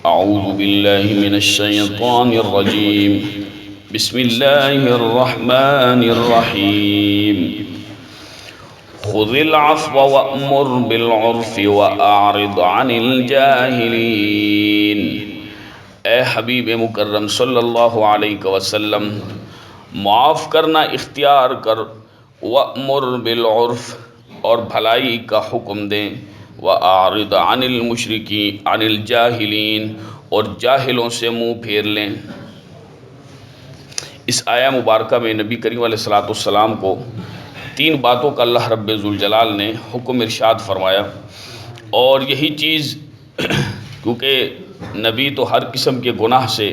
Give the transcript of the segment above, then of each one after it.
أعوذ بالله من الشيطان الرجيم. بسم الله الرحمن الرحيم. خذ العفو وأمر بالعرف وأعرض عن الجاهلين. اے حبیب مکرم صلی اللہ علیہ وسلم، معاف کرنا اختیار کر، وأمر بالعرف اور بھلائی کا حکم دیں، وأعرض عن المشرکین عن الجاہلین اور جاہلوں سے منہ پھیر لیں۔ اس آیہ مبارکہ میں نبی کریم علیہ الصلوۃ والسلام کو 3 باتوں کا اللہ رب ذوالجلال نے حکم ارشاد فرمایا، اور یہی چیز کیونکہ نبی تو ہر قسم کے گناہ سے،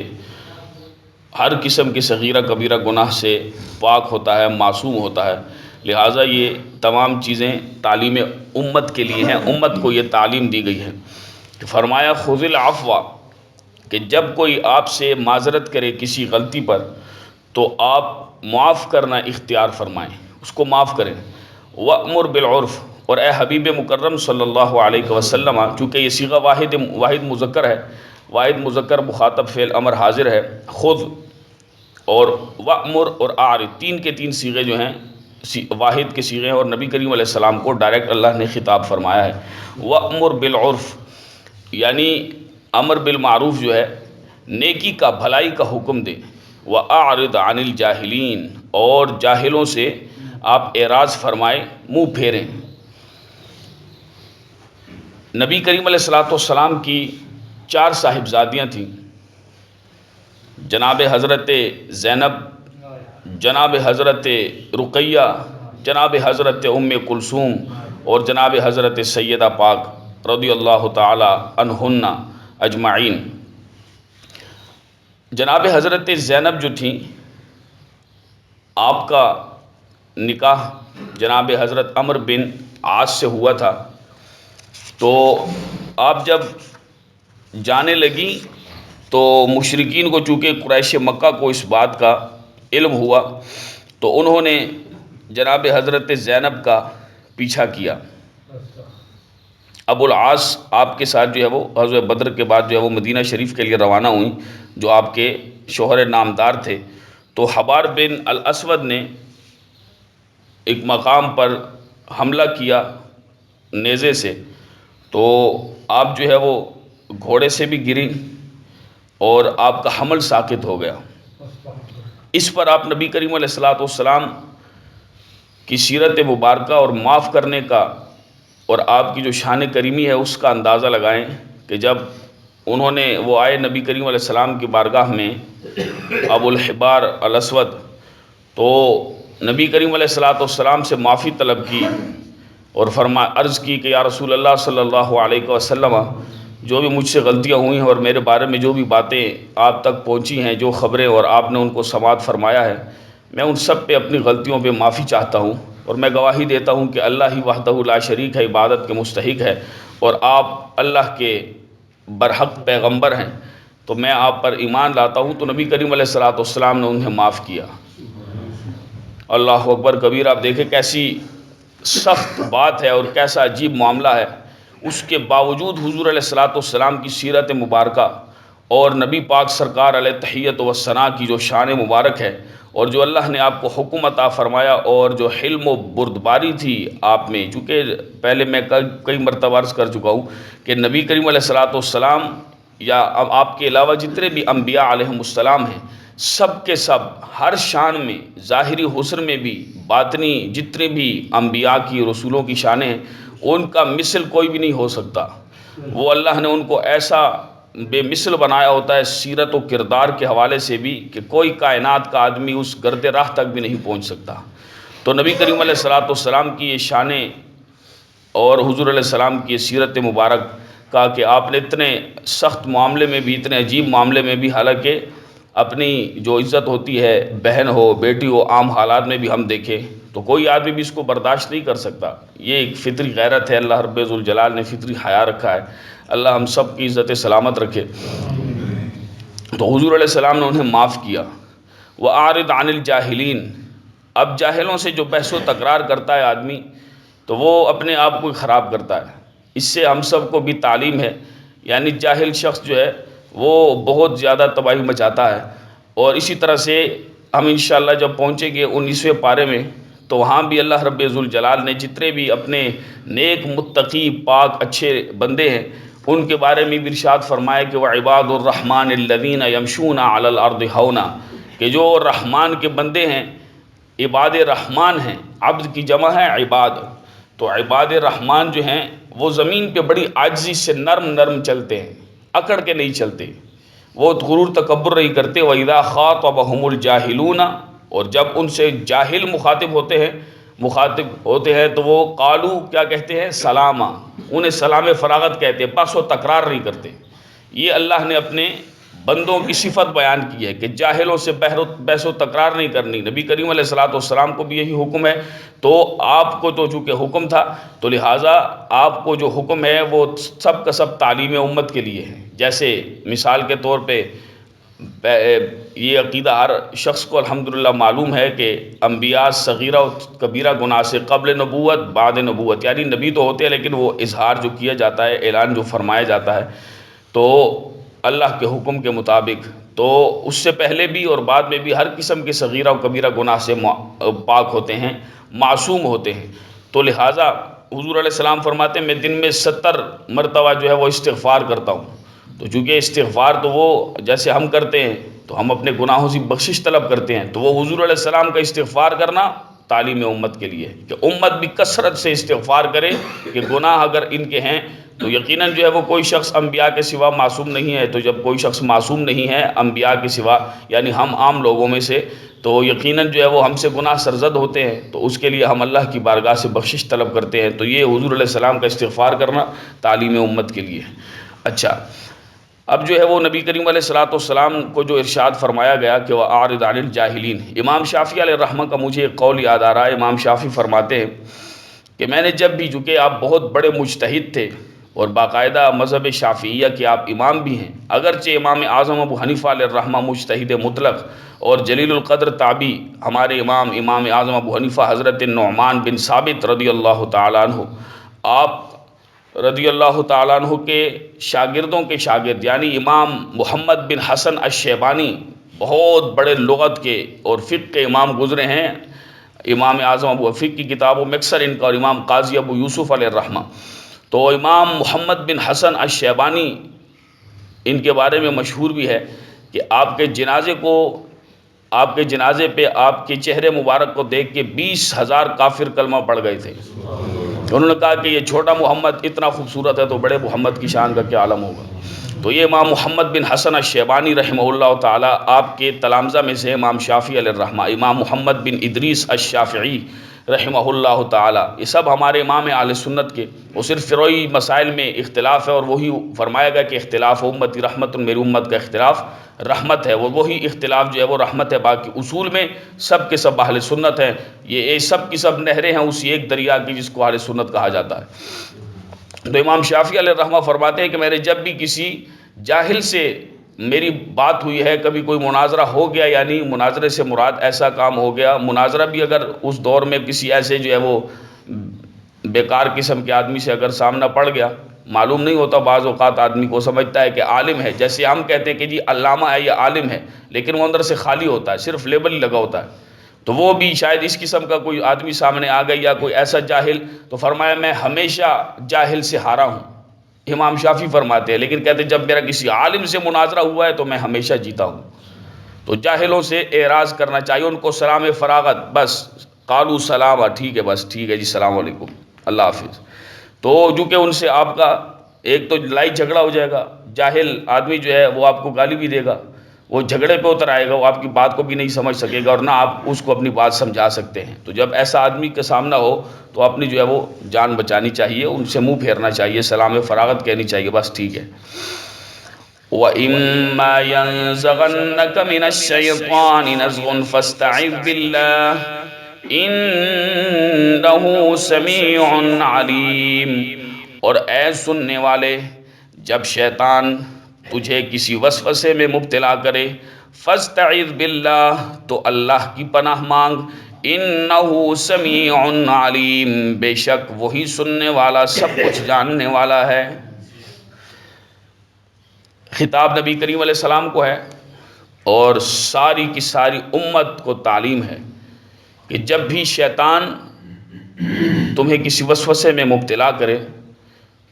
ہر قسم کے صغیرہ کبیرہ گناہ سے پاک ہوتا ہے، معصوم ہوتا ہے، لہٰذا یہ تمام چیزیں تعلیم امت کے لیے ہیں، امت کو یہ تعلیم دی گئی ہے کہ فرمایا خذ العفو، کہ جب کوئی آپ سے معذرت کرے کسی غلطی پر تو آپ معاف کرنا اختیار فرمائیں، اس کو معاف کریں۔ وأمر بالعرف، اور اے حبیب مکرم صلی اللہ علیہ وسلم، چونکہ یہ صیغہ واحد مذکر ہے، واحد مذکر مخاطب فعل امر حاضر ہے، خود اور وأمر اور اعرض 3 کے 3 صیغے جو ہیں واحد کے صیغے ہیں، اور نبی کریم علیہ السلام کو ڈائریکٹ اللہ نے خطاب فرمایا ہے۔ وأمر بالعرف یعنی امر بالمعروف جو ہے نیکی کا، بھلائی کا حکم دے، وأعرض عن الجاہلین اور جاہلوں سے آپ اعراض فرمائیں، منہ پھیریں۔ نبی کریم علیہ الصلوۃ والسلام کی 4 صاحبزادیاں تھیں، جناب حضرت زینب، جناب حضرت رقیہ، جناب حضرت ام کلثوم اور جناب حضرت سیدہ پاک رضی اللہ تعالی عنہن اجمعین۔ جناب حضرت زینب جو تھیں، آپ کا نکاح جناب حضرت عمرو بن عاص سے ہوا تھا، تو آپ جب جانے لگیں تو مشرکین کو، چونکہ قریش مکہ کو اس بات کا علم ہوا، تو انہوں نے جناب حضرت زینب کا پیچھا کیا۔ ابو العاص آپ کے ساتھ جو ہے وہ غزوہ بدر کے بعد جو ہے وہ مدینہ شریف کے لیے روانہ ہوئیں، جو آپ کے شوہر نامدار تھے۔ تو حبار بن الاسود نے ایک مقام پر حملہ کیا نیزے سے، تو آپ جو ہے وہ گھوڑے سے بھی گریں اور آپ کا حمل ساقط ہو گیا۔ اس پر آپ نبی کریم علیہ الصلوۃ والسلام کی سیرت مبارکہ اور معاف کرنے کا اور آپ کی جو شان کریمی ہے اس کا اندازہ لگائیں کہ جب انہوں نے وہ آئے نبی کریم علیہ السلام کی بارگاہ میں ابو الحبار الاسود، تو نبی کریم علیہ الصلوۃ والسلام سے معافی طلب کی اور عرض کی کہ یا رسول اللہ صلی اللہ علیہ وسلم، جو بھی مجھ سے غلطیاں ہوئی ہیں اور میرے بارے میں جو بھی باتیں آپ تک پہنچی ہیں، جو خبریں اور آپ نے ان کو سماعت فرمایا ہے، میں ان سب پہ اپنی غلطیوں پہ معافی چاہتا ہوں، اور میں گواہی دیتا ہوں کہ اللہ ہی وحدہ لا شریک ہے، عبادت کے مستحق ہے، اور آپ اللہ کے برحق پیغمبر ہیں، تو میں آپ پر ایمان لاتا ہوں۔ تو نبی کریم علیہ الصلوۃ والسلام نے انہیں معاف کیا۔ اللہ اکبر کبیر، آپ دیکھیں کیسی سخت بات ہے اور کیسا عجیب معاملہ ہے، اس کے باوجود حضور علیہ الصلوۃ والسلام کی سیرت مبارکہ اور نبی پاک سرکار علیہ تحیت و ثنا کی جو شان مبارک ہے، اور جو اللہ نے آپ کو حکم عطا فرمایا، اور جو حلم و بردباری تھی آپ میں، چونکہ پہلے میں کئی مرتبہ عرض کر چکا ہوں کہ نبی کریم علیہ الصلوۃ والسلام یا آپ کے علاوہ جتنے بھی انبیاء علیہم السلام ہیں، سب کے سب ہر شان میں، ظاہری حسن میں بھی، باطنی جتنے بھی انبیاء کی، رسولوں کی شانیں ہیں، ان کا مثل کوئی بھی نہیں ہو سکتا۔ وہ اللہ نے ان کو ایسا بے مثل بنایا ہوتا ہے سیرت و کردار کے حوالے سے بھی کہ کوئی کائنات کا آدمی اس گرد راہ تک بھی نہیں پہنچ سکتا۔ تو نبی کریم علیہ الصلوۃ والسلام کی یہ شانیں اور حضور علیہ السلام کی یہ سیرت مبارک کا کہ آپ نے اتنے سخت معاملے میں بھی، اتنے عجیب معاملے میں بھی، حالانکہ اپنی جو عزت ہوتی ہے، بہن ہو بیٹی ہو، عام حالات میں بھی ہم دیکھیں تو کوئی آدمی بھی اس کو برداشت نہیں کر سکتا، یہ ایک فطری غیرت ہے، اللہ رب ذوالجلال نے فطری حیا رکھا ہے، اللہ ہم سب کی عزت سلامت رکھے۔ تو حضور علیہ السلام نے انہیں معاف کیا۔ وَأَعْرِضْ عَنِ الْجَاهِلِينَ، اب جاہلوں سے جو بحث و تکرار کرتا ہے آدمی، تو وہ اپنے آپ کو خراب کرتا ہے۔ اس سے ہم سب کو بھی تعلیم ہے، یعنی جاہل شخص جو ہے وہ بہت زیادہ تباہی مچاتا ہے۔ اور اسی طرح سے ہم انشاءاللہ جب پہنچیں گے 19ویں پارے میں تو وہاں بھی اللہ رب ذوالجلال نے جتنے بھی اپنے نیک متقی پاک اچھے بندے ہیں ان کے بارے میں بھی ارشاد فرمایا کہ وعباد الرحمن الذین یمشون علی الارض ہونا، کہ جو رحمان کے بندے ہیں، عباد رحمان ہیں، عبد کی جمع ہے عباد، تو عباد رحمان جو ہیں وہ زمین پہ بڑی عاجزی سے نرم نرم چلتے ہیں، اکڑ کے نہیں چلتے، وہ غرور تکبر نہیں کرتے۔ وَإِذَا خَاطَبَهُمُ الْجَاهِلُونَ، اور جب ان سے جاہل مخاطب ہوتے ہیں تو وہ قالو کیا کہتے ہیں؟ سلاما، انہیں سلام فراغت کہتے ہیں، بحث و تکرار نہیں کرتے۔ یہ اللہ نے اپنے بندوں کی صفت بیان کی ہے کہ جاہلوں سے بحث و تکرار نہیں کرنی۔ نبی کریم علیہ الصلوۃ والسلام کو بھی یہی حکم ہے، تو آپ کو تو چونکہ حکم تھا تو لہٰذا آپ کو جو حکم ہے وہ سب کا سب تعلیم امت کے لیے ہے۔ جیسے مثال کے طور پہ یہ عقیدہ ہر شخص کو الحمدللہ معلوم ہے کہ انبیاء صغیرہ و کبیرہ گناہ سے قبل نبوت بعد نبوت، یعنی نبی تو ہوتے ہیں لیکن وہ اظہار جو کیا جاتا ہے، اعلان جو فرمایا جاتا ہے تو اللہ کے حکم کے مطابق، تو اس سے پہلے بھی اور بعد میں بھی ہر قسم کے صغیرہ و کبیرہ گناہ سے پاک ہوتے ہیں، معصوم ہوتے ہیں۔ تو لہٰذا حضور علیہ السلام فرماتے ہیں میں دن میں 70 مرتبہ جو ہے وہ استغفار کرتا ہوں۔ تو چونکہ استغفار تو وہ جیسے ہم کرتے ہیں تو ہم اپنے گناہوں سے بخشش طلب کرتے ہیں، تو وہ حضور علیہ السلام کا استغفار کرنا تعلیم امت کے لیے کہ امت بھی کثرت سے استغفار کرے، کہ گناہ اگر ان کے ہیں تو یقیناً جو ہے وہ کوئی شخص انبیاء کے سوا معصوم نہیں ہے، تو جب کوئی شخص معصوم نہیں ہے انبیاء کے سوا یعنی ہم عام لوگوں میں سے، تو یقیناً جو ہے وہ ہم سے گناہ سرزد ہوتے ہیں، تو اس کے لیے ہم اللہ کی بارگاہ سے بخشش طلب کرتے ہیں۔ تو یہ حضور علیہ السلام کا استغفار کرنا تعلیم امت کے لیے ہے۔ اچھا، اب جو ہے وہ نبی کریم علیہ الصلوۃ والسلام کو جو ارشاد فرمایا گیا کہ وَأَعْرِضْ عَنِ الْجَاهِلِينَ، امام شافعی علیہ الرحمہ کا مجھے ایک قول یاد آ رہا ہے۔ امام شافعی فرماتے ہیں کہ میں نے جب بھی، چونکہ آپ بہت بڑے مجتہد تھے اور باقاعدہ مذہب شافعیہ کے آپ امام بھی ہیں، اگرچہ امام اعظم ابو حنیفہ علیہ الرحمہ مجتہد مطلق اور جلیل القدر تابعی ہمارے امام اعظم ابو حنیفہ حضرت نعمان بن ثابت رضی اللہ تعالیٰ عنہ، آپ رضی اللہ تعالیٰ عنہ کے شاگردوں کے شاگرد یعنی امام محمد بن حسن الشیبانی بہت بڑے لغت کے اور فقہ کے امام گزرے ہیں۔ امام اعظم ابو فقہ کی کتابوں میں اکثر ان کا، اور امام قاضی ابو یوسف علیہ الرحمہ، تو امام محمد بن حسن الشیبانی ان کے بارے میں مشہور بھی ہے کہ آپ کے جنازے پہ آپ کے چہرے مبارک کو دیکھ کے 20,000 کافر کلمہ پڑھ گئے تھے۔ انہوں نے کہا کہ یہ چھوٹا محمد اتنا خوبصورت ہے تو بڑے محمد کی شان کا کیا عالم ہوگا۔ تو یہ امام محمد بن حسن الشیبانی رحمہ اللہ تعالیٰ آپ کے تلامذہ میں سے امام شافعی علیہ الرحمہ، امام محمد بن ادریس الشافعی رحمہ اللہ تعالیٰ، یہ سب ہمارے امام اہل سنت کے، وہ صرف فروعی مسائل میں اختلاف ہے، اور وہی فرمایا گیا کہ اختلاف امتی رحمت، میری امت کا اختلاف رحمت ہے، وہی اختلاف جو ہے وہ رحمت ہے۔ باقی اصول میں سب کے سب اہل سنت ہیں، یہ سب کی سب نہریں ہیں اسی ایک دریا کی جس کو اہل سنت کہا جاتا ہے۔ تو امام شافعی علیہ الرحمہ فرماتے ہیں کہ میں نے جب بھی کسی جاہل سے میری بات ہوئی ہے، کبھی کوئی مناظرہ ہو گیا، یعنی مناظرے سے مراد ایسا کام ہو گیا، مناظرہ بھی اگر اس دور میں کسی ایسے جو ہے وہ بیکار قسم کے آدمی سے اگر سامنا پڑ گیا، معلوم نہیں ہوتا، بعض اوقات آدمی کو سمجھتا ہے کہ عالم ہے، جیسے ہم کہتے ہیں کہ جی علامہ ہے یا عالم ہے، لیکن وہ اندر سے خالی ہوتا ہے، صرف لیبل ہی لگا ہوتا ہے، تو وہ بھی شاید اس قسم کا کوئی آدمی سامنے آ گئی یا کوئی ایسا جاہل، تو فرمایا میں ہمیشہ جاہل سے ہارا ہوں، امام شافعی فرماتے ہیں، لیکن کہتے ہیں جب میرا کسی عالم سے مناظرہ ہوا ہے تو میں ہمیشہ جیتا ہوں۔ تو جاہلوں سے اعراض کرنا چاہیے، ان کو سلام فراغت، بس قالوا سلام، ٹھیک ہے، بس ٹھیک ہے جی، السلام علیکم، اللہ حافظ۔ تو جو کہ ان سے آپ کا ایک تو لڑائی جھگڑا ہو جائے گا، جاہل آدمی جو ہے وہ آپ کو گالی بھی دے گا، وہ جھگڑے پہ اتر آئے گا، وہ آپ کی بات کو بھی نہیں سمجھ سکے گا، اور نہ آپ اس کو اپنی بات سمجھا سکتے ہیں۔ تو جب ایسا آدمی کا سامنا ہو تو اپنی جو ہے وہ جان بچانی چاہیے، ان سے منہ پھیرنا چاہیے، سلام فراغت کہنی چاہیے، بس ٹھیک ہے۔ وَإِمَّا يَنزَغَنَّكَ مِنَ الشَّيْطَانِ نَزْغٌ فَاسْتَعِذْ بِاللَّهِ إِنَّهُ سَمِيعٌ عَلِيمٌ، اور اے سننے والے، جب شیطان تجھے کسی وسوسے میں مبتلا کرے، فَاسْتَعِذْ بِاللَّهِ، تو اللہ کی پناہ مانگ، إِنَّهُ سَمِيعٌ عَلِيمٌ، بے شک وہی سننے والا، سب کچھ جاننے والا ہے۔ خطاب نبی کریم علیہ السلام کو ہے اور ساری کی ساری امت کو تعلیم ہے کہ جب بھی شیطان تمہیں کسی وسوسے میں مبتلا کرے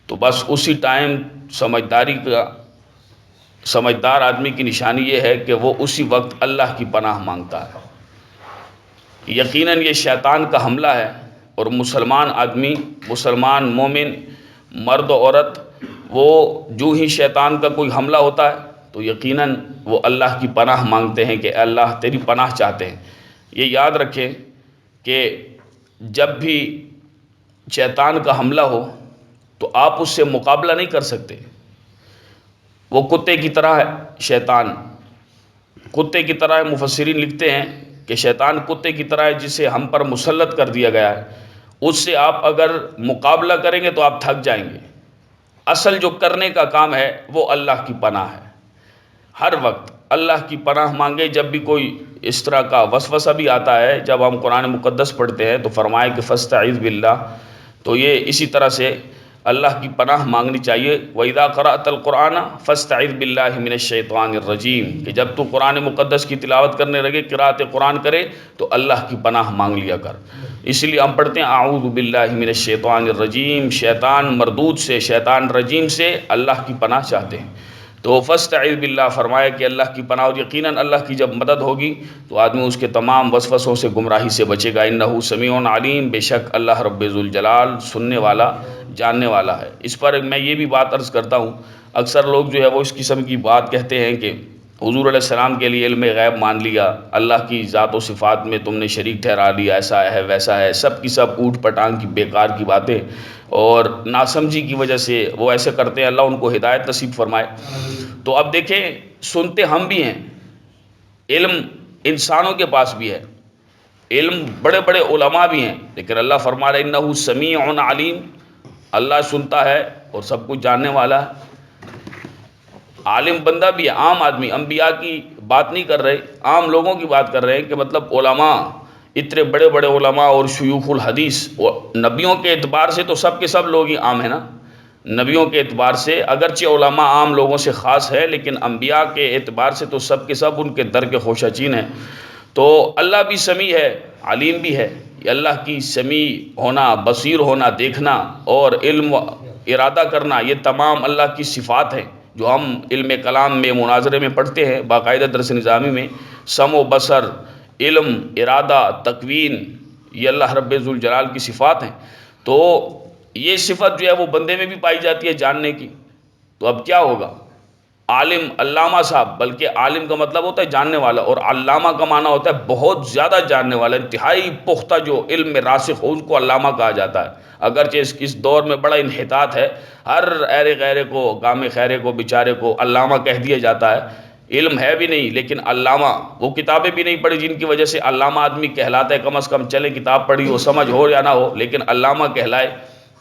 تو بس اسی ٹائم سمجھدار آدمی کی نشانی یہ ہے کہ وہ اسی وقت اللہ کی پناہ مانگتا ہے. یقیناً یہ شیطان کا حملہ ہے اور مسلمان آدمی، مسلمان مومن، مرد و عورت، وہ جو ہی شیطان کا کوئی حملہ ہوتا ہے تو یقیناً وہ اللہ کی پناہ مانگتے ہیں کہ اللہ تیری پناہ چاہتے ہیں. یہ یاد رکھیں کہ جب بھی شیطان کا حملہ ہو تو آپ اس سے مقابلہ نہیں کر سکتے. وہ کتے کی طرح ہے شیطان، کتے کی طرح مفسرین لکھتے ہیں کہ شیطان کتے کی طرح ہے جسے ہم پر مسلط کر دیا گیا ہے. اس سے آپ اگر مقابلہ کریں گے تو آپ تھک جائیں گے. اصل جو کرنے کا کام ہے وہ اللہ کی پناہ ہے. ہر وقت اللہ کی پناہ مانگے. جب بھی کوئی اس طرح کا وسوسہ بھی آتا ہے، جب ہم قرآن مقدس پڑھتے ہیں تو فرمائے کہ فاستعذ باللہ، تو یہ اسی طرح سے اللہ کی پناہ مانگنی چاہیے. وَإِذَا قَرَأْتَ الْقُرْآنَ فَاسْتَعِذْ بِاللَّهِ مِنَ الشَّيْطَانِ الرَّجِيمِ، کہ جب تو قرآن مقدس کی تلاوت کرنے لگے، قراءت قرآن کرے تو اللہ کی پناہ مانگ لیا کر. اس لیے ہم پڑھتے ہیں اعوذ باللہ من الشیطان الرجیم، شیطان مردود سے، شیطان رجیم سے اللہ کی پناہ چاہتے ہیں. تو فاستعذ باللہ فرمایا کہ اللہ کی پناہ، اور یقیناً اللہ کی جب مدد ہوگی تو آدمی اس کے تمام وسوسوں سے، گمراہی سے بچے گا. انہ سمیع علیم، بے شک اللہ رب ذوالجلال سننے والا، جاننے والا ہے. اس پر میں یہ بھی بات عرض کرتا ہوں، اکثر لوگ جو ہے وہ اس قسم کی بات کہتے ہیں کہ حضور علیہ السلام کے لیے علم غیب مان لیا، اللہ کی ذات و صفات میں تم نے شریک ٹھہرا لیا، ایسا ہے ویسا ہے. سب کی سب اوٹ پٹانگ کی بیکار کی باتیں اور ناسمجھی کی وجہ سے وہ ایسے کرتے ہیں. اللہ ان کو ہدایت نصیب فرمائے. تو اب دیکھیں، سنتے ہم بھی ہیں، علم انسانوں کے پاس بھی ہے، علم بڑے بڑے علماء بھی ہیں، لیکن اللہ فرما رہے انہ سمیع علیم، اللہ سنتا ہے اور سب کچھ جاننے والا ہے. عالم بندہ بھی ہے، عام آدمی، انبیاء کی بات نہیں کر رہے، عام لوگوں کی بات کر رہے ہیں کہ مطلب علماء، اتنے بڑے بڑے علماء اور شیوخ الحدیث. نبیوں کے اعتبار سے تو سب کے سب لوگ ہی عام ہیں نا، نبیوں کے اعتبار سے اگرچہ علماء عام لوگوں سے خاص ہے، لیکن انبیاء کے اعتبار سے تو سب کے سب ان کے در کے خوشچین ہیں. تو اللہ بھی سمیع ہے، علیم بھی ہے. یہ اللہ کی سمیع ہونا، بصیر ہونا، دیکھنا اور علم ارادہ کرنا، یہ تمام اللہ کی صفات ہیں جو ہم علم کلام میں مناظرے میں پڑھتے ہیں. باقاعدہ درس نظامی میں سمع و بصر، علم، ارادہ، تکوین، یہ اللہ رب ذوالجلال کی صفات ہیں. تو یہ صفت جو ہے وہ بندے میں بھی پائی جاتی ہے جاننے کی. تو اب کیا ہوگا؟ عالم، علامہ صاحب، بلکہ عالم کا مطلب ہوتا ہے جاننے والا، اور علامہ کا معنی ہوتا ہے بہت زیادہ جاننے والا، انتہائی پختہ جو علم میں راسخ ہو اس کو علامہ کہا جاتا ہے. اگرچہ اس دور میں بڑا انحطاط ہے، ہر ایرے غیرے کو، گام خیرے کو، بیچارے کو علامہ کہہ دیا جاتا ہے. علم ہے بھی نہیں لیکن علامہ، وہ کتابیں بھی نہیں پڑھی جن کی وجہ سے علامہ آدمی کہلاتا ہے. کم از کم چلے کتاب پڑھی ہو، سمجھ ہو یا نہ ہو، لیکن علامہ کہلائے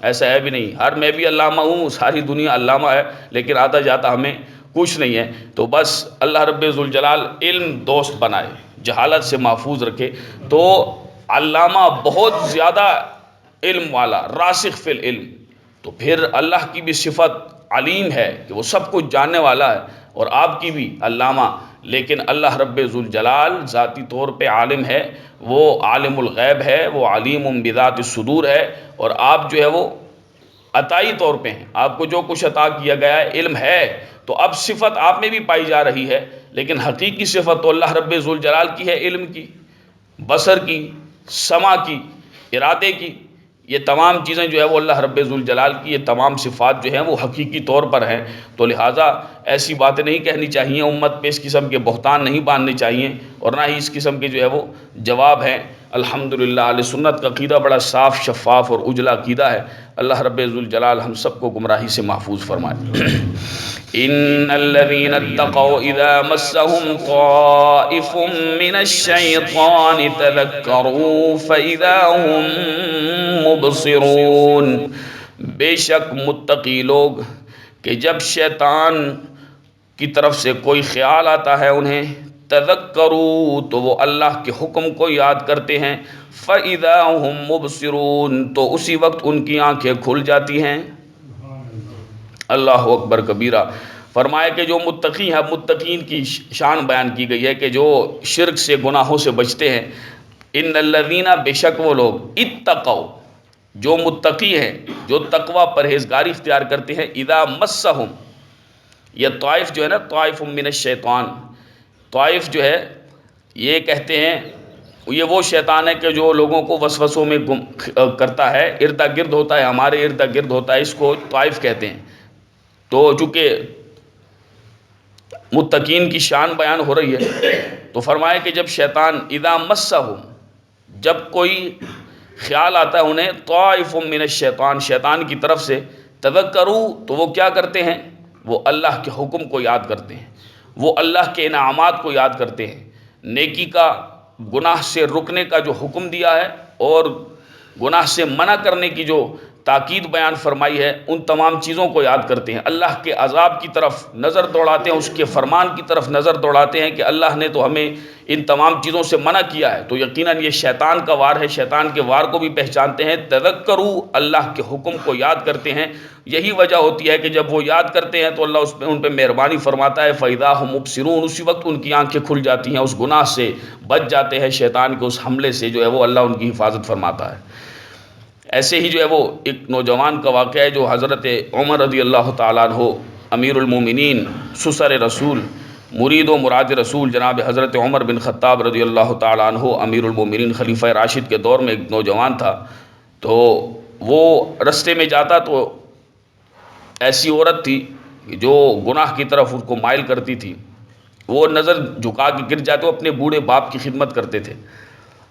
ایسا ہے بھی نہیں. ہر میں بھی علامہ ہوں، ساری دنیا علامہ ہے، لیکن آتا جاتا ہمیں کچھ نہیں ہے. تو بس اللہ رب ذوالجلال علم دوست بنائے، جہالت سے محفوظ رکھے. تو علامہ بہت زیادہ علم والا، راسخ فی العلم. تو پھر اللہ کی بھی صفت علیم ہے کہ وہ سب کچھ جاننے والا ہے، اور آپ کی بھی علامہ. لیکن اللہ رب ذوالجلال ذاتی طور پہ عالم ہے، وہ عالم الغیب ہے، وہ علیم بذات الصدور ہے. اور آپ جو ہے وہ عطائی طور پہ ہیں، آپ کو جو کچھ عطا کیا گیا ہے علم ہے. تو اب صفت آپ میں بھی پائی جا رہی ہے، لیکن حقیقی صفت تو اللہ رب ذوالجلال کی ہے، علم کی، بصر کی، سمع کی، ارادے کی. یہ تمام چیزیں جو ہے وہ اللہ رب ذوالجلال کی، یہ تمام صفات جو ہیں وہ حقیقی طور پر ہیں. تو لہٰذا ایسی باتیں نہیں کہنی چاہیے، امت پہ اس قسم کے بہتان نہیں باندھنے چاہیے، اور نہ ہی اس قسم کے جو ہے وہ جواب ہیں. الحمدللہ اہل سنت کا عقیدہ بڑا صاف، شفاف اور اجلا عقیدہ ہے. اللہ رب ذوالجلال ہم سب کو گمراہی سے محفوظ فرمائے. ان الذين اتقوا اذا مسهم طائف من الشيطان تذكروا فاذا هم مبصرون. بے شک متقی لوگ کہ جب شیطان کی طرف سے کوئی خیال آتا ہے انہیں، تذکروا تو وہ اللہ کے حکم کو یاد کرتے ہیں، فاذا هم مبصرون تو اسی وقت ان کی آنکھیں کھل جاتی ہیں. اللہ اکبر کبیرہ. فرمایا کہ جو متقی ہیں، متقین کی شان بیان کی گئی ہے کہ جو شرک سے، گناہوں سے بچتے ہیں. ان الذین، بے شک وہ لوگ، اتقوا، جو متقی ہیں، جو تقوی پرہیزگاری اختیار کرتے ہیں، اذا مسہم، یہ طائف جو ہے نا، طائف من الشیطان، طائف جو ہے یہ کہتے ہیں یہ وہ شیطان ہے کہ جو لوگوں کو وسوسوں میں کرتا ہے، ارد گرد ہوتا ہے، ہمارے ارد گرد ہوتا ہے، اس کو طائف کہتے ہیں. تو چونکہ متقین کی شان بیان ہو رہی ہے تو فرمایا کہ جب شیطان، اذا مسہم، جب کوئی خیال آتا ہے انہیں، طائف من الشیطان، شیطان کی طرف سے، تذکروا، تو وہ کیا کرتے ہیں، وہ اللہ کے حکم کو یاد کرتے ہیں، وہ اللہ کے انعامات کو یاد کرتے ہیں، نیکی کا، گناہ سے رکنے کا جو حکم دیا ہے اور گناہ سے منع کرنے کی جو تاکید بیان فرمائی ہے، ان تمام چیزوں کو یاد کرتے ہیں، اللہ کے عذاب کی طرف نظر دوڑاتے ہیں، اس کے فرمان کی طرف نظر دوڑاتے ہیں کہ اللہ نے تو ہمیں ان تمام چیزوں سے منع کیا ہے، تو یقیناً یہ شیطان کا وار ہے، شیطان کے وار کو بھی پہچانتے ہیں. تذکروا، اللہ کے حکم کو یاد کرتے ہیں. یہی وجہ ہوتی ہے کہ جب وہ یاد کرتے ہیں تو اللہ ان پہ مہربانی فرماتا ہے. فَإِذَا هُمْ مُبْصِرُونَ، اسی وقت ان کی آنکھیں کھل جاتی ہیں، اس گناہ سے بچ جاتے ہیں، شیطان کے اس حملے سے جو ہے وہ اللہ ان کی حفاظت فرماتا ہے. ایسے ہی جو ہے وہ ایک نوجوان کا واقعہ ہے جو حضرت عمر رضی اللہ تعالیٰ عنہ، امیر المومنین، سسر رسول، مرید و مراد رسول، جناب حضرت عمر بن خطاب رضی اللہ تعالیٰ عنہ، امیر المومنین، خلیفہ راشد کے دور میں ایک نوجوان تھا. تو وہ رستے میں جاتا تو ایسی عورت تھی جو گناہ کی طرف اس کو مائل کرتی تھی، وہ نظر جھکا کے گر جاتے، وہ اپنے بوڑھے باپ کی خدمت کرتے تھے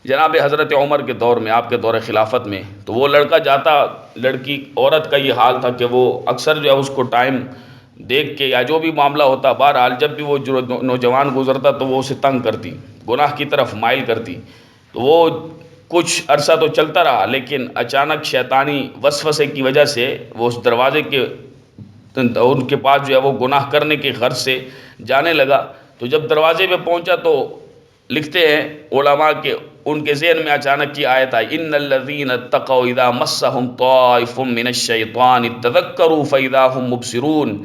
جناب حضرت عمر کے دور میں، آپ کے دور خلافت میں. تو وہ لڑکا جاتا، لڑکی، عورت کا یہ حال تھا کہ وہ اکثر جو ہے اس کو ٹائم دیکھ کے یا جو بھی معاملہ ہوتا، بہرحال جب بھی وہ جو نوجوان گزرتا تو وہ اسے تنگ کرتی، گناہ کی طرف مائل کرتی. تو وہ کچھ عرصہ تو چلتا رہا، لیکن اچانک شیطانی وسوسے کی وجہ سے وہ اس دروازے کے ان کے پاس جو ہے وہ گناہ کرنے کے غرض سے جانے لگا. تو جب دروازے پہ پہنچا تو لکھتے ہیں علماء کہ ان کے ذہن میں اچانک کی آیت آئی، ان الذین اتقوا اذا مسہم طائف من الشیطان تذکروا فاذا هم مبصرون،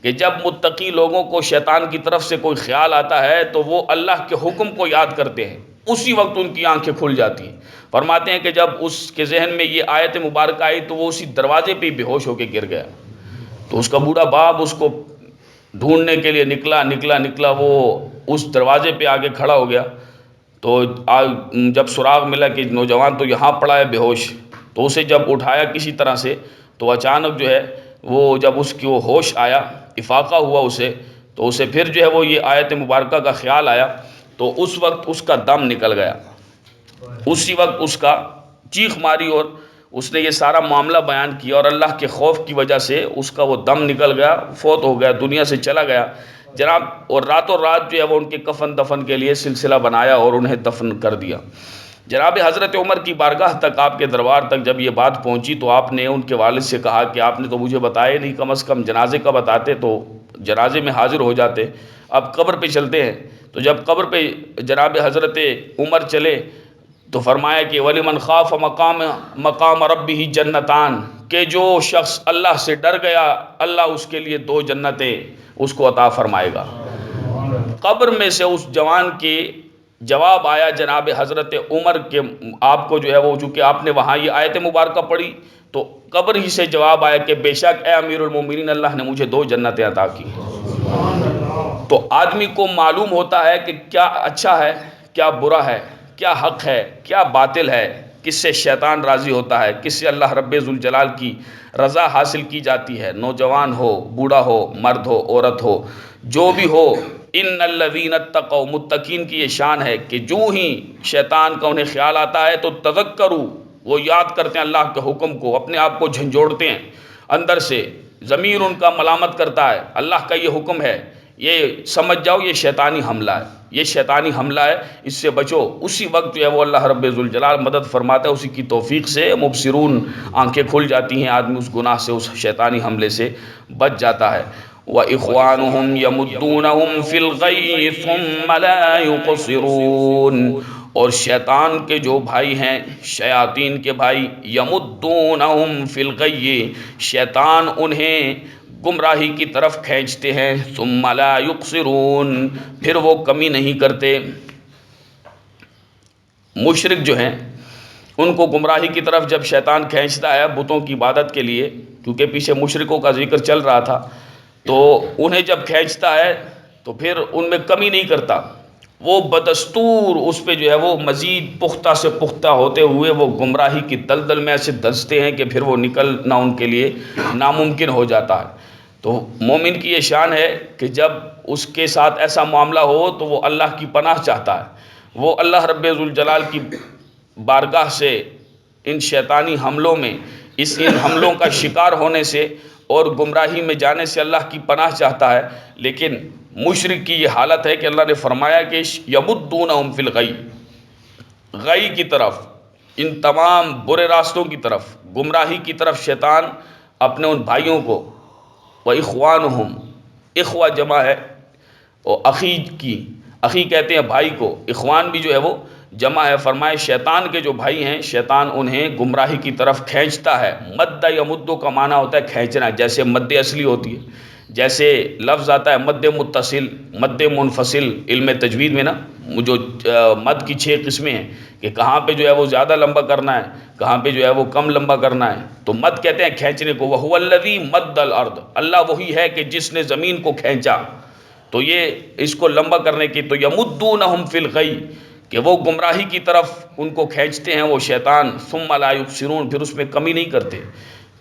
کہ جب متقی لوگوں کو شیطان کی طرف سے کوئی خیال آتا ہے تو وہ اللہ کے حکم کو یاد کرتے ہیں، اسی وقت ان کی آنکھیں کھل جاتی ہیں. فرماتے ہیں کہ جب اس کے ذہن میں یہ آیت مبارکہ آئی تو وہ اسی دروازے پہ بے ہوش ہو کے گر گیا. تو اس کا بوڑھا باپ اس کو ڈھونڈنے کے لیے نکلا، وہ اس دروازے پہ آگے کھڑا ہو گیا. تو جب سراغ ملا کہ نوجوان تو یہاں پڑا ہے بے ہوش، تو اسے جب اٹھایا کسی طرح سے، تو اچانک جو ہے وہ جب اس کی وہ ہوش آیا، افاقہ ہوا اسے، تو اسے پھر جو ہے وہ یہ آیت مبارکہ کا خیال آیا. تو اس وقت اس کا دم نکل گیا، اسی وقت اس کا چیخ ماری اور اس نے یہ سارا معاملہ بیان کیا، اور اللہ کے خوف کی وجہ سے اس کا وہ دم نکل گیا، فوت ہو گیا، دنیا سے چلا گیا جناب. اور راتوں رات جو ہے وہ ان کے کفن دفن کے لیے سلسلہ بنایا اور انہیں دفن کر دیا. جناب حضرت عمر کی بارگاہ تک، آپ کے دربار تک جب یہ بات پہنچی تو آپ نے ان کے والد سے کہا کہ آپ نے تو مجھے بتایا نہیں، کم از کم جنازے کا بتاتے تو جنازے میں حاضر ہو جاتے. اب قبر پہ چلتے ہیں. تو جب قبر پہ جناب حضرت عمر چلے تو فرمایا کہ وَلِمَنْ خَافَ مقام رَبِّهِ جنتان، کہ جو شخص اللہ سے ڈر گیا اللہ اس کے لیے 2 جنتیں اس کو عطا فرمائے گا. قبر میں سے اس جوان کے جواب آیا جناب حضرت عمر کے، آپ کو جو ہے وہ چونکہ آپ نے وہاں یہ آیت مبارکہ پڑھی تو قبر ہی سے جواب آیا کہ بے شک اے امیر المومنین، اللہ نے مجھے 2 جنتیں عطا کی. تو آدمی کو معلوم ہوتا ہے کہ کیا اچھا ہے، کیا برا ہے، کیا حق ہے، کیا باطل ہے، کس سے شیطان راضی ہوتا ہے، کس سے اللہ رب ذوالجلال کی رضا حاصل کی جاتی ہے. نوجوان ہو، بوڑھا ہو، مرد ہو، عورت ہو، جو بھی ہو، ان الذین اتقوا، متقین کی یہ شان ہے کہ جو ہی شیطان کا انہیں خیال آتا ہے تو تذکروا، وہ یاد کرتے ہیں اللہ کے حکم کو، اپنے آپ کو جھنجھوڑتے ہیں اندر سے. ضمیر ان کا ملامت کرتا ہے، اللہ کا یہ حکم ہے، یہ سمجھ جاؤ یہ شیطانی حملہ ہے، یہ شیطانی حملہ ہے، اس سے بچو. اسی وقت جو ہے وہ اللہ رب ذوالجلال مدد فرماتا ہے، اسی کی توفیق سے مبصرون، آنکھیں کھل جاتی ہیں، آدمی اس گناہ سے، اس شیطانی حملے سے بچ جاتا ہے. وَإِخْوَانُهُمْ يَمُدُّونَهُمْ فِي الْغَيِّ ثُمَّ لَا يُقْصِرُونَ، اور شیطان کے جو بھائی ہیں، شیاطین کے بھائی، یمدونہم فی الغی، شیطان انہیں گمراہی کی طرف کھینچتے ہیں، ثم لا یقصرون، پھر وہ کمی نہیں کرتے۔ مشرک جو ہیں ان کو گمراہی کی طرف جب شیطان کھینچتا ہے بتوں کی عبادت کے لیے، کیونکہ پیچھے مشرکوں کا ذکر چل رہا تھا، تو انہیں جب کھینچتا ہے تو پھر ان میں کمی نہیں کرتا، وہ بدستور اس پہ جو ہے وہ مزید پختہ سے پختہ ہوتے ہوئے وہ گمراہی کی دلدل میں ایسے دھنستے ہیں کہ پھر وہ نکلنا ان کے لیے ناممکن ہو جاتا ہے۔ تو مومن کی یہ شان ہے کہ جب اس کے ساتھ ایسا معاملہ ہو تو وہ اللہ کی پناہ چاہتا ہے، وہ اللہ رب ذوالجلال کی بارگاہ سے ان شیطانی حملوں میں، ان حملوں کا شکار ہونے سے اور گمراہی میں جانے سے اللہ کی پناہ چاہتا ہے۔ لیکن مشرک کی یہ حالت ہے کہ اللہ نے فرمایا کہ یمدونہم فی الغی، غی کی طرف، ان تمام برے راستوں کی طرف، گمراہی کی طرف شیطان اپنے ان بھائیوں کو، وَإِخْوَانُهُمْ، اخوہ جمع ہے، اور اخی کی، اخی کہتے ہیں بھائی کو، اخوان بھی جو ہے وہ جمع ہے۔ فرمائے شیطان کے جو بھائی ہیں، شیطان انہیں گمراہی کی طرف کھینچتا ہے۔ مد یمدو کا معنی ہوتا ہے کھینچنا، جیسے مد اصلی ہوتی ہے، جیسے لفظ آتا ہے مد متصل، مد منفصل، علم تجوید میں نا جو مد کی 6 قسمیں ہیں کہ کہاں پہ جو ہے وہ زیادہ لمبا کرنا ہے، کہاں پہ جو ہے وہ کم لمبا کرنا ہے، تو مد کہتے ہیں کھینچنے کو۔ وَهُوَ الَّذِي مَدَّ الْأَرْضَ، اللہ وہی ہے کہ جس نے زمین کو کھینچا، تو یہ اس کو لمبا کرنے کی۔ تو یمدونہم فی الغی، کہ وہ گمراہی کی طرف ان کو کھینچتے ہیں وہ شیطان، ثم لا یقصرون، پھر اس میں کمی نہیں کرتے۔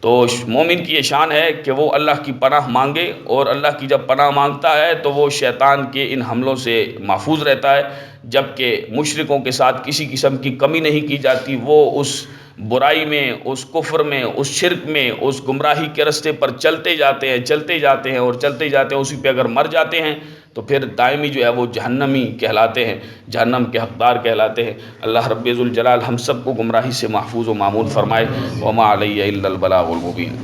تو مومن کی یہ شان ہے کہ وہ اللہ کی پناہ مانگے، اور اللہ کی جب پناہ مانگتا ہے تو وہ شیطان کے ان حملوں سے محفوظ رہتا ہے، جبکہ مشرکوں کے ساتھ کسی قسم کی کمی نہیں کی جاتی۔ وہ اس برائی میں، اس کفر میں، اس شرک میں، اس گمراہی کے رستے پر چلتے جاتے ہیں، چلتے جاتے ہیں اور چلتے جاتے ہیں، اسی پہ اگر مر جاتے ہیں تو پھر دائمی جو ہے وہ جہنمی کہلاتے ہیں، جہنم کے حقدار کہلاتے ہیں۔ اللہ رب ذوالجلال ہم سب کو گمراہی سے محفوظ و معمون فرمائے۔ وما علی الا البلاغ المبین۔